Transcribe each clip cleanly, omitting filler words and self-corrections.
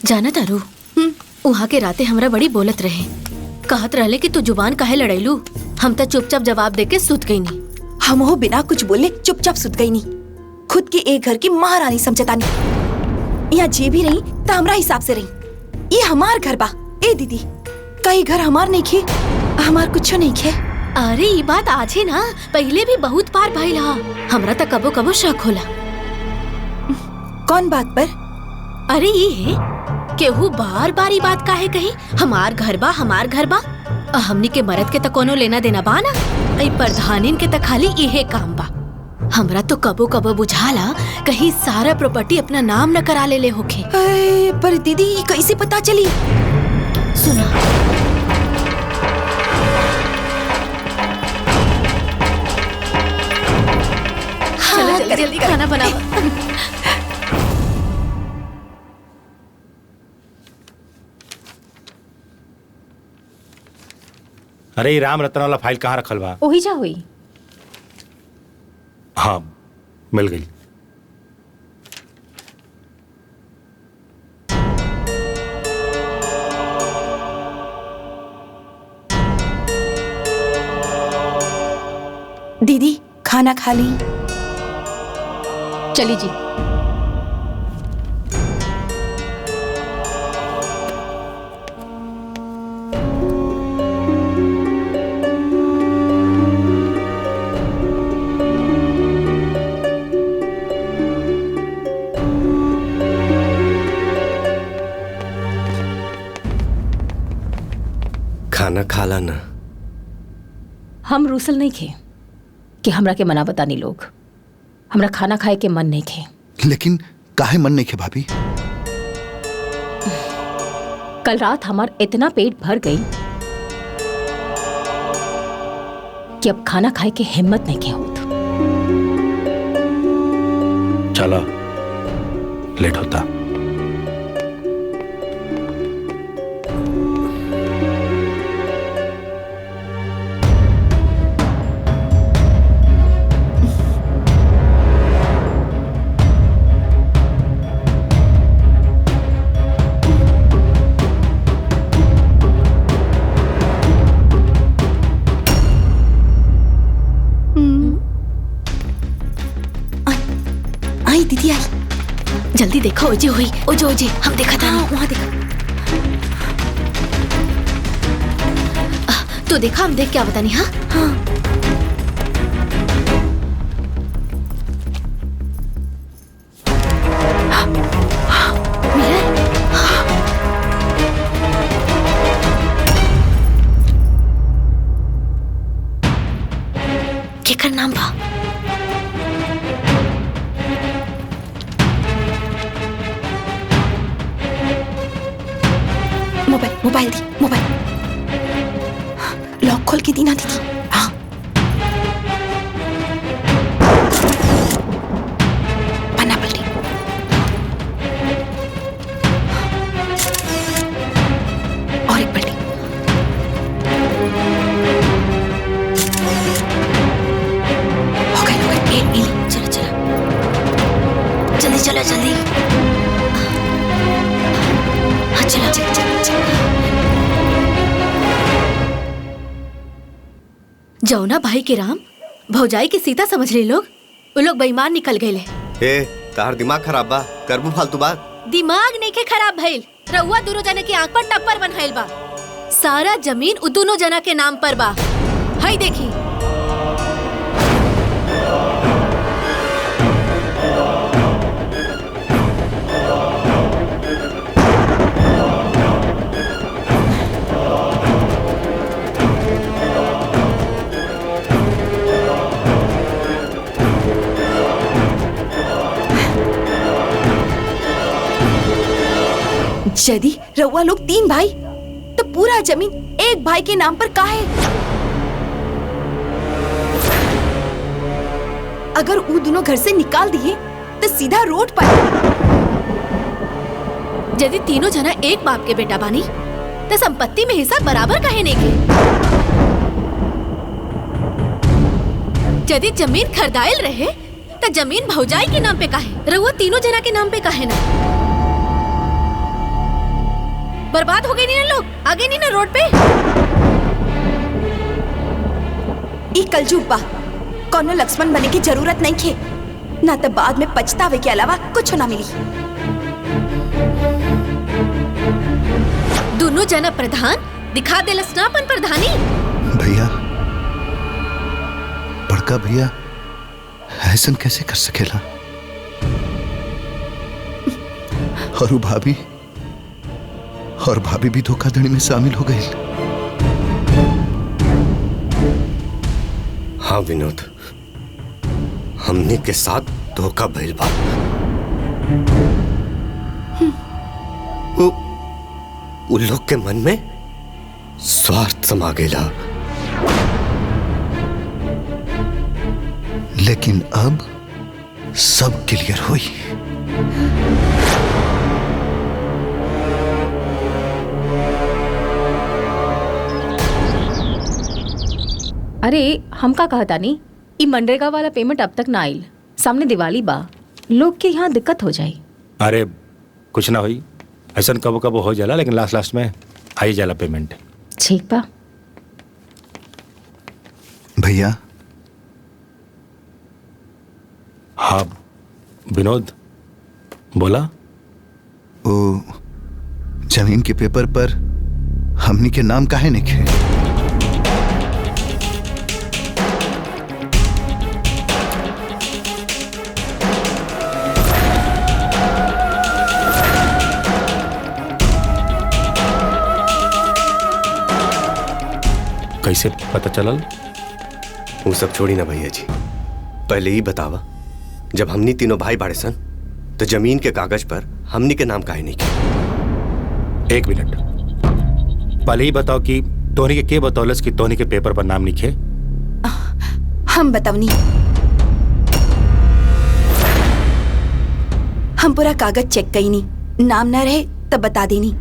जाना तारू, वहाँ के राते हमरा बड़ी बोलत रहे, कहत रहले कि तू जुबान काहे लड़ाइलू। हम तो चुपचाप जवाब देके सुत गई नी। हम हो बिना कुछ बोले चुपचाप सुत गई नी। खुद के एक घर की महारानी समझता नहीं। यहाँ जे भी रही तो हमरा हिसाब से रही। ये हमार घर बा। ए दीदी, कई घर हमार नहीं खे, हमार कुछ नहीं खे। अरे ये बात आज है ना, पहले भी बहुत बार भइल हा। हमरा तो कबो कबो शक होला। कौन बात पर? अरे ये है केहू बार बार ये बात काहे कही, हमार घर बा हमार घर बा। हमनी के मरद के तो कोनो लेना देना बा ना, ऐ प्रधानिन के तो खाली यहे काम बा। हमरा तो कबो कबो बुझाला कहीं सारा प्रॉपर्टी अपना नाम न करा ले होखे। पर दीदी कैसे पता चली? सुना, हाँ, जल्दी खाना बनाओ। अरे ये राम रतन वाला फाइल कहाँ रखल बा? ओही जा हुई। हाँ, मिल गई। दीदी खाना खा ली? चली जी। खाना खाला ना। हम रूसल नहीं खे कि हमरा के मना बतानी लोग। हमरा खाना खाए के मन नहीं खे। लेकिन काहे मन नहीं खे भाभी? कल रात हमार इतना पेट भर गई कि अब खाना खाए के हिम्मत नहीं के होत। चलो, लेट होता। दीदी आई, जल्दी देखो। ओजे हुई, ओजे ओजे, हम देखा था। वहाँ देखा। तो देखा, हम देख क्या बतानी। हाँ हाँ। केकर नाम बा? मोबाइल दी, मोबाइल। लॉक खोल के दी ना दीदी। हाँ, पन्ना पलटी। और एक पलटी। हो गए। चलो चलो, जल्दी चलो जल्दी। हाँ चलो चलो चलो। जौना भाई के राम, भौजाई की सीता समझ ले लोग। वो लोग बेईमान निकल गए। ए, तार दिमाग खराब बा, करबू फालतू बात। दिमाग नहीं के खराब भइल, रउआ दोनों जना की आंख पर टप्पर बनहाइल बा। सारा जमीन उ दोनों जना के नाम पर बा। हाय देखी। यदि रउआ लोग 3 भाई तो पूरा जमीन एक भाई के नाम पर काहे? अगर वो दोनों घर से निकाल दिए तो सीधा रोड पर। यदि तीनों जना एक बाप के बेटा बानी तो संपत्ति में हिस्सा बराबर काहे नहीं के? यदि जमीन खरीदायल रहे तो जमीन भौजाई के नाम पे काहे? रउआ तीनों जना के नाम पे काहे ना? बर्बाद हो गए नहीं ना लोग, आगे नहीं ना रोड पे। ई कलजुग बा, कोनो लक्ष्मण बने की जरूरत नहीं खे, ना तो बाद में पछतावे के अलावा कुछ ना मिली। दोनों जना प्रधान दिखा देलस ना अपन प्रधानी। भैया, बड़का भैया ऐसन कैसे कर सकेला? और भाभी भी धोखाधड़ी में शामिल हो गई। हाँ विनोद, हमने के साथ धोखा भइल बा। उन लोग के मन में स्वार्थ समा गया। लेकिन अब सब क्लियर हुई। अरे हम का कहता नहीं, ई मनरेगा वाला पेमेंट अब तक ना आइल। सामने दिवाली बा, लोग के यहाँ दिक्कत हो जाए। अरे कुछ ना हुई, ऐसा कबो कबो हो जाला, लेकिन लास्ट में आई जाला पेमेंट। ठीक बा भैया। हाँ विनोद, बोला। वो जमीन के पेपर पर हमनी के नाम काहे लिखे? कैसे पता चलल? वो सब छोड़ी ना भैया जी, पहले ही बतावा, जब हमनी तीनों भाई बाड़े सन तो जमीन के कागज पर हमनी के नाम काहे नहीं किया? एक मिनट, पहले ही बताओ कि तोहनी के बतौलस कि तोहनी के पेपर पर नाम लिखे? हम बतावनी, हम पूरा कागज चेक कई नहीं, नाम ना रहे तब बता देनी।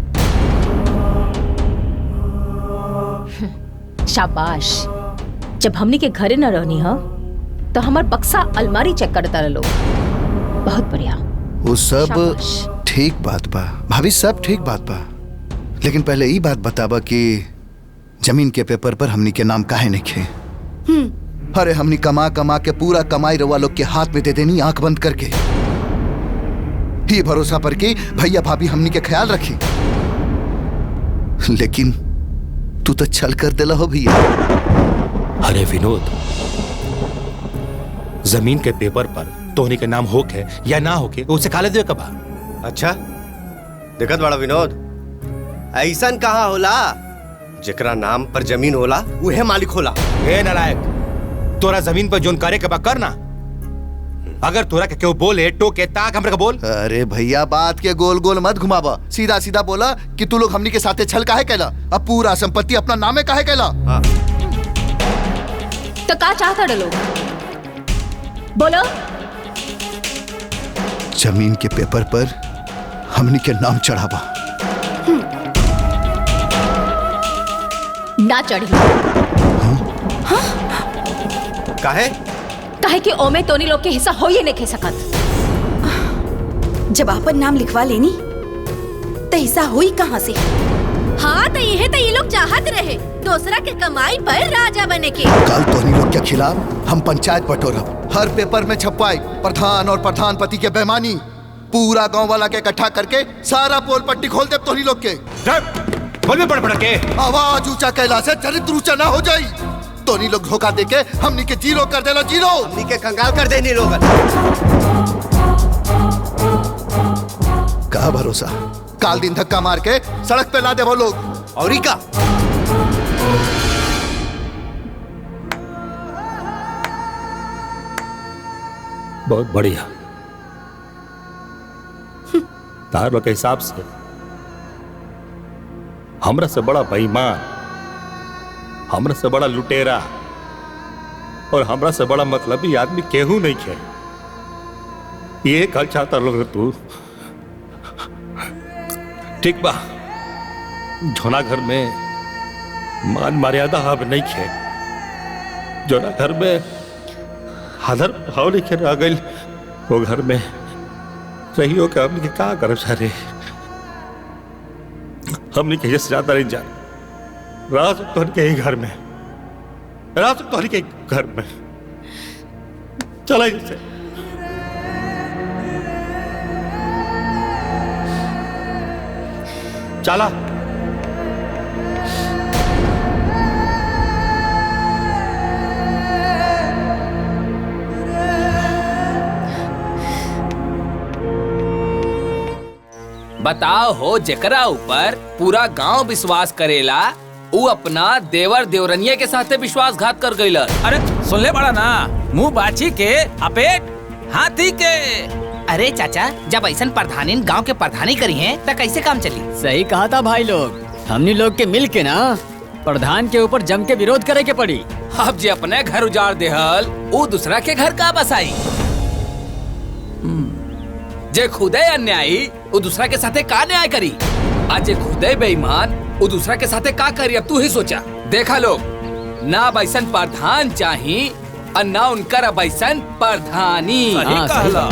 शाबाश। जब हमनी के घरे न रहनी हा तो हमार बक्सा अलमारी चेक करता रह लोग। बहुत बढ़िया। वो सब शाबाश। ठीक बात बा भाभी, सब ठीक बात बा, लेकिन पहले ये बात बताबा कि जमीन के पेपर पर हमनी के नाम काहे लिखे? अरे हमनी कमा कमा के पूरा कमाई रवा लोग के हाथ में दे देनी, आंख बंद करके, ये भरोसा पर कि भैया भाभी हमनी के ख्याल रखी। लेकिन तू तो छल कर देला हो भैया। अरे विनोद, जमीन के पेपर पर तोहनी के नाम होके या ना होके उसे काले दे कबा। अच्छा देखत बड़ा विनोद, ऐसन कहाँ होला जेकरा नाम पर जमीन होला उहे मालिक होला। ए नालायक, तोरा जमीन पर जोन करे कबा करना, अगर तोरा के केहू बोले टोके ताक हमरा के बोल। अरे भैया, बात के गोल गोल मत घुमावा, सीधा सीधा बोला कि तू लोग हमनी के साथे छल काहे कैला, अब पूरा संपत्ति अपना नामे काहे कैला? तो का चाहता रे लोग, बोलो। जमीन के पेपर पर हमनी के नाम चढ़ावा। ना चढ़ी। काहे? काहे कि ओमे तोनी लोग के हिस्सा हो ही नहीं खे सकत। जब आपन नाम लिखवा लेनी तो हिस्सा हुई कहाँ से? हाँ तो ये लोग चाहत रहे दूसरा के कमाई पर राजा बने के। कल तोहनी लोग के खिलाफ हम पंचायत बटोरब, हर पेपर में छपवाई प्रधान और प्रधानपति के बेईमानी, पूरा गांव वाला के इकट्ठा करके सारा पोल पट्टी खोल दे तोहनी लोग के। बोल में पड़ के आवाज ऊंचा कैला से चरित्र ऊंचा ना हो जाई। तोनी लोग धोखा देके हमनी के जीरो कर देला, जीरो। हमनी के कंगाल कर देनी लोग। का भरोसा, काल दिन धक्का मार के सड़क पे ला दे वो लोग। और ही का? बहुत बढ़िया। तार लोग के हिसाब से हमरा से बड़ा बेईमान, हमरा से बड़ा लुटेरा और हमरा से बड़ा मतलबी आदमी केहू नहीं खे। ये कल चाहता लोग तू। ठीक बा, जोना घर में मान मर्यादा अब नहीं खे, जोना घर में आदर भाव लिखे रह गई, वो घर में रहियो के हमने का करब सारे। हमने कहीं से ज्यादा नहीं जान। राज तोहर के ही घर में, राज तोहर के घर में। चला से चला। बताओ हो, जेकरा ऊपर पूरा गांव विश्वास करेला ऊ अपना देवर देवरनिया के साथे विश्वासघात कर गईल। अरे सुनले बड़ा ना, मुंह बाछी के अपेट हाथी के। अरे चाचा, जब ऐसा प्रधानी गांव के प्रधानी करी हैं तो कैसे काम चली? सही कहा था भाई लोग, हमनी लोग के मिल के ना प्रधान के ऊपर जम के विरोध करे के पड़ी। अब जे अपने घर उजाड़ देहल ऊ दूसरा के घर का बसाई। जे खुदे अन्यायी वो दूसरा के साथे का न्याय करी। आज जे खुदे बेईमान वो दूसरा के साथे का करी। अब तू ही सोचा। देखा लोग, ना बैसन प्रधान चाही और ना उनकर बैसन प्रधानी। सही कहला।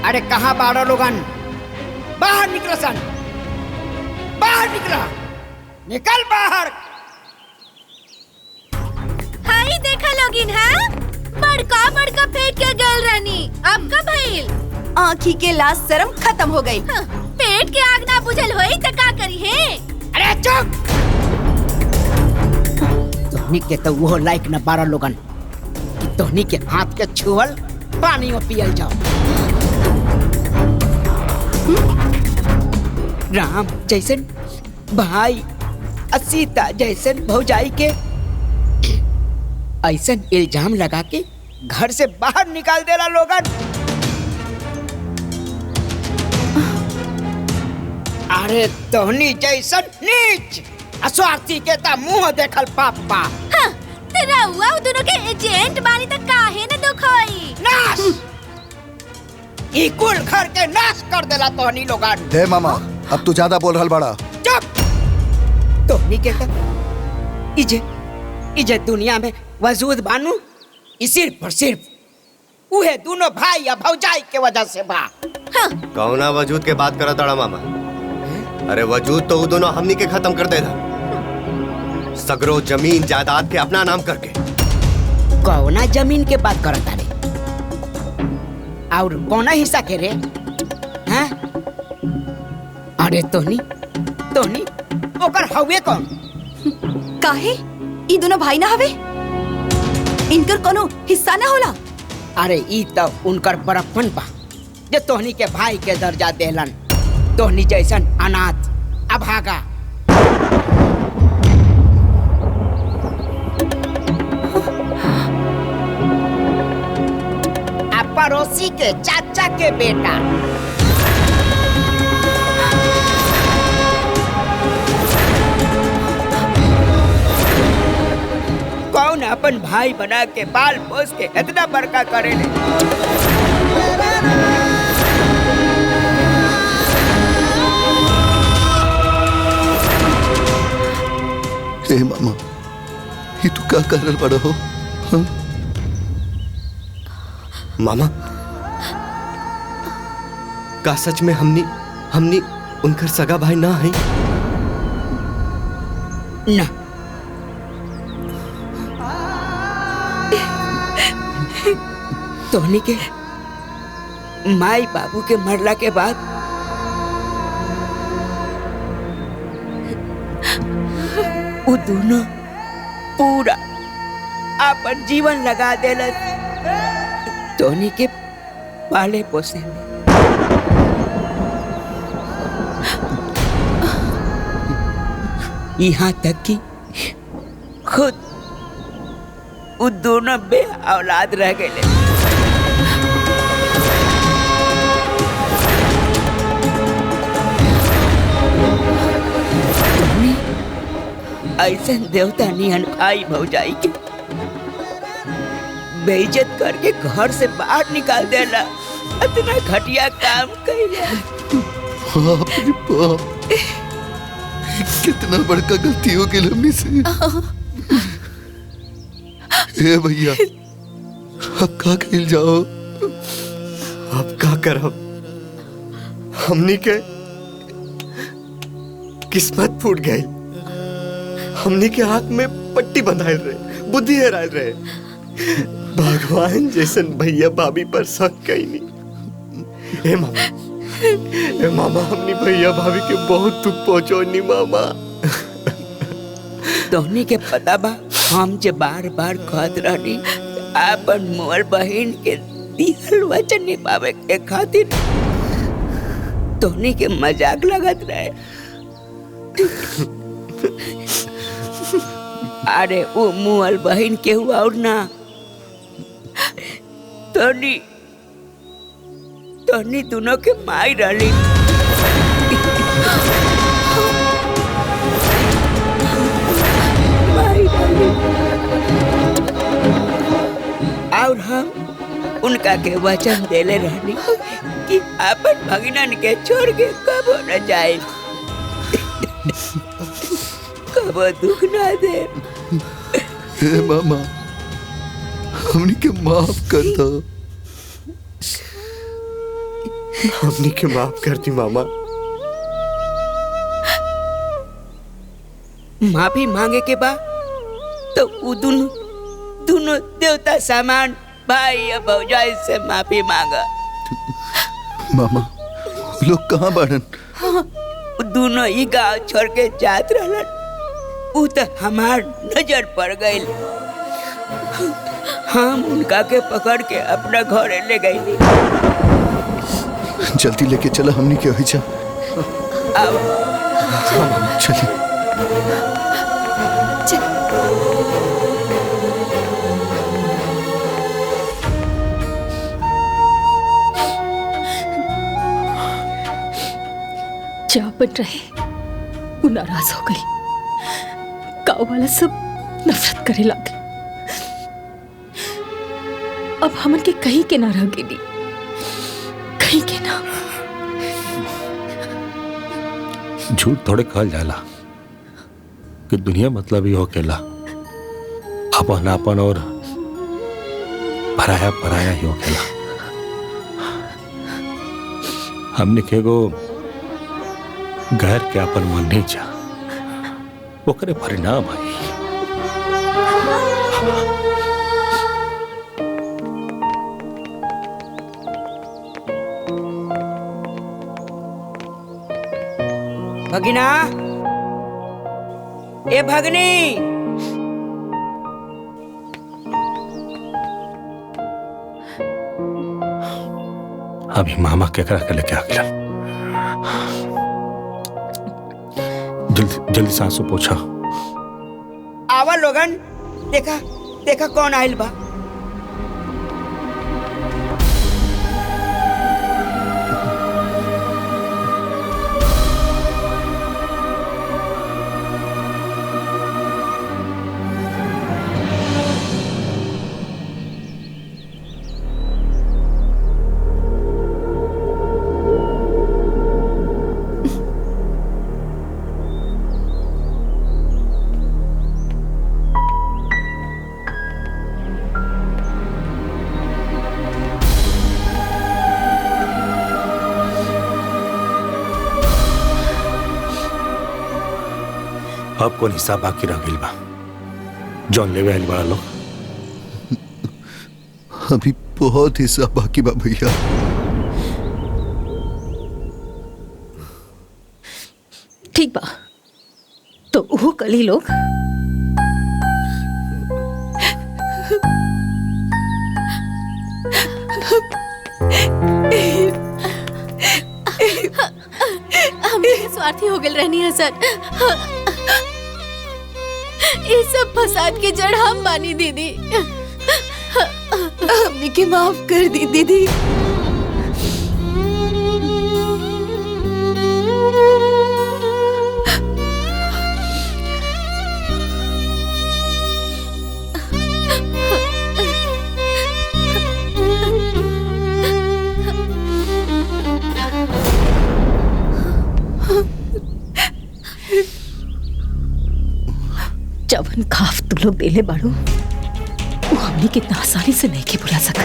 अरे कहाँ बारह लोगन, बाहर निकलो सन, बाहर निकला, निकल बाहर। हाय देखा लोगिन, हाँ बड़का बड़का फेंक के गल रानी। अब का भइल? आँखी के लाज शर्म खत्म हो गई। हाँ, पेट के आग ना बुझल होई त का करी है? अरे चुप! तोहनी के तो वो लायक न बारह लोगन कि तोहनी के हाथ के छुअल पानी में पियल जाओ। राम जैसन भाई, सीता जैसन भौजाई के ऐसन इल्जाम लगा के घर से बाहर निकाल देला लोगन। अरे तोहनी जैसन नीच अस्वार्थी के ता मुंह देखल पापा। हाँ, तेरा हुआ दोनों के एजेंट बानी त काहे न दुख होई? नाश! ई कुल घर के नाश कर देला तोहनी लोगन। हे मामा, अब तू ज्यादा बोल रहल बड़ा। चुप! तोहनी के ता इजे दुनिया में वजूद बानू, सिर्फ और सिर्फ उहे दोनों भाई या भौजाई के वजह से बा। हाँ, कौना वजूद के बात करा तड़ा मामा? अरे वजूद तो वो दोनों हमनी के खत्म कर देला, सगरो जमीन जायदाद के अपना नाम करके। कौना जमीन के बात करता रे? और कौना हिस्सा के रे? हैं? अरे तोहनी ओकर हवे कौन? काहे? ई दोनों भाई ना हवे? इनकर कोनो हिस्सा ना होला? अरे ई तो उनकर बड़प्पन बा जे तोहनी के भाई के दर्जा देलन। तोहनी जैसन अनाथ अभागा पड़ोसी के चाचा के बेटा। कौन अपन भाई बना के बाल पोस के इतना बड़का करेले? हे मामा, ये तू क्या कर रहल बड़ा हो? हाँ? मामा, का सच में हमनी उनकर सगा भाई ना है? ना। तोहनी के माई बाबू के मरला के बाद वो दोनों पूरा अपन जीवन लगा देला तोहनी के पाले पोसे में। यहाँ तक कि खुद वो दोनों बे औलाद रह गए। ऐसा देवता निहन भाई भौजाई के बेइज्जत करके घर से बाहर निकाल देला। इतना घटिया काम कैला। बाप रे बाप, कितना बड़का गलती हो गई हमनी से। ए भैया, अब का कइल जाओ? अब का करब? हमनी के किस्मत फूट गई। हमनी के हाथ में पट्टी बंधाइल रहे, बुद्धि हेराइल रहे। भगवान जैसन भैया भाभी पर शक कईनी। ए मामा, हमनी भैया भाभी के बहुत दुख पहुंचोनी मामा। तोहनी के पता बा, हम जे बार बार कहत रहनी अपन मोर बहन के दिहल वचन निभावे के खातिर तोहनी के मजाक लगत रहे। अरे वो मुअल बहन के हुआ और ना, तोहनी दोनों के माई रही। और हम उनका के वचन देले रहनी कि अपन भगिनन के छोड़ के कबो न जाए, कबो दुख न दे। हे मामा, हमनी के माफ कर दो। हमनी के माफ कर दी मामा। माफी मांगे के बाद तो वो दोनों देवता समान भाई या भौजाई से माफी मांगा। मामा, लोग कहाँ बाड़न? दोनों ही गांव छोड़ के जात रहलन। वो तो हमार नजर पड़ गई। हम उनका के पकड़ के अपना घर ले गई। जल्दी लेके चला, हमनी के हो जा। चलिए। जा बन रहे, वो नाराज हो गई। गाँव वाला सब नफरत करे लगे। अब हमन के कहीं के ना रह गई, कहीं के ना। झूठ थोड़े कहल जाला कि दुनिया मतलब ही होकेला अपन आपन और पराया पराया ही होकेला। हमने केगो गैर के अपन मन नहीं जा, ओकरे परिणाम आई। भगिना, ए भगनी, अभी मामा केकरा के लेके आ गया। जल्दी सांसों पोछा। आवा लोगन, देखा कौन आइल बा। अब कौन हिसाब बाकी रह गइल बा? जौन लेवे आइल बड़ा लोग। अभी बहुत हिसाब बाकी बा भैया। ठीक बा, तो वो कली लोग हम स्वार्थी हो गए रहनी है सर। ये सब फसाद के जड़ हम बानी दीदी। हमने के माफ कर दी दीदी। जवन खाफ तू लोग देले बाड़ू वो हमने कितना आसानी से नहीं के बुला सका।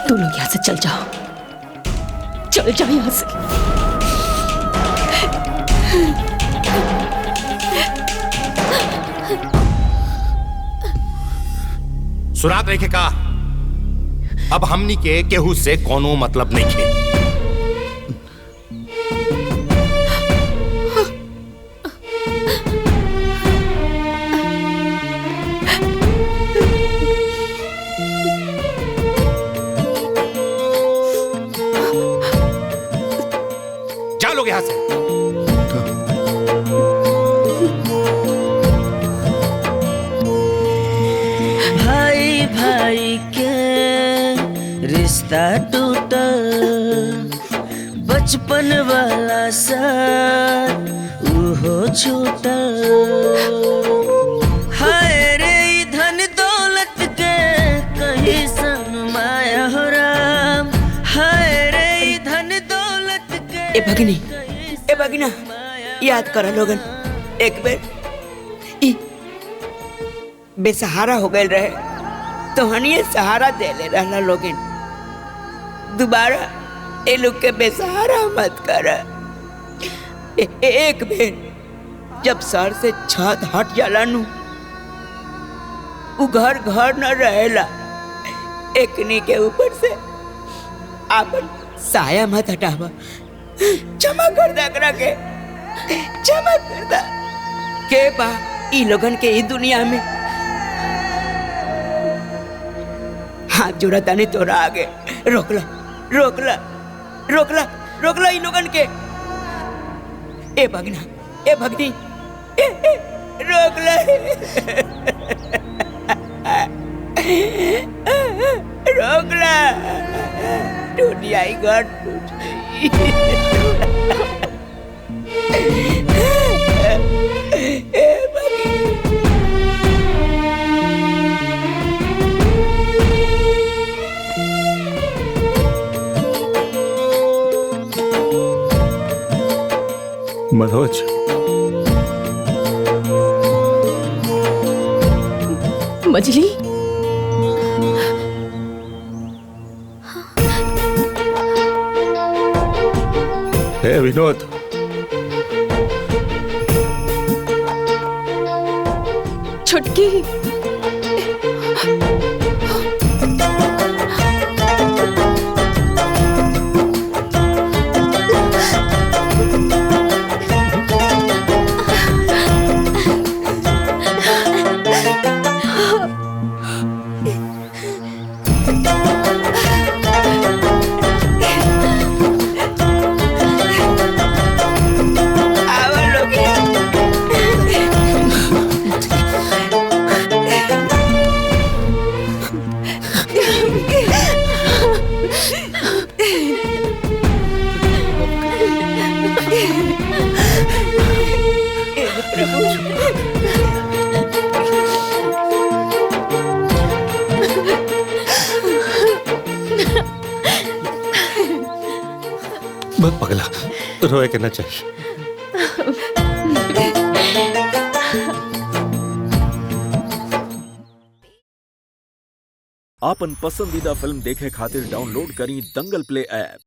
तू लोग यहाँ से चल जाओ, चल जाओ यहाँ से। सुरात रखे का अब हमनी के केहू से कोनो मतलब नहीं खे। जा लोग यहां से। भाई भाई के रिश्ता टूटल, बचपन वाला साथ वो छूटल। हाय रे धन दौलत के कहीं सनमाया हो राम, हाय रे धन दौलत के। ए भगिना याद करा लोगन, एक बेर बेसहारा हो गए रहे तो हनिए सहारा दे ले रहला लोगिन। दोबारा ए लोग के बेसहारा मत कर। एक बेर जब सर से छत हट जाला नु उ घर घर न रहेला। एकनी के ऊपर से आपन साया मत हटावा। क्षमा कर दे एकरा के, क्षमा कर दे। के बा ई लोगन के ई दुनिया में हाथ जोड़ा ताने तोरा आगे। रोकला रोकला रोकला रोकला इन लोगन के। ए भगना ए भगनी रोकला रोकला। दुनिया ही घर टूट मनोज, मजली हे विनोद, छुटकी मत पगला, रोए के ना चाहिए। आपन पसंदीदा फिल्म देखे खातिर डाउनलोड करी दंगल प्ले ऐप।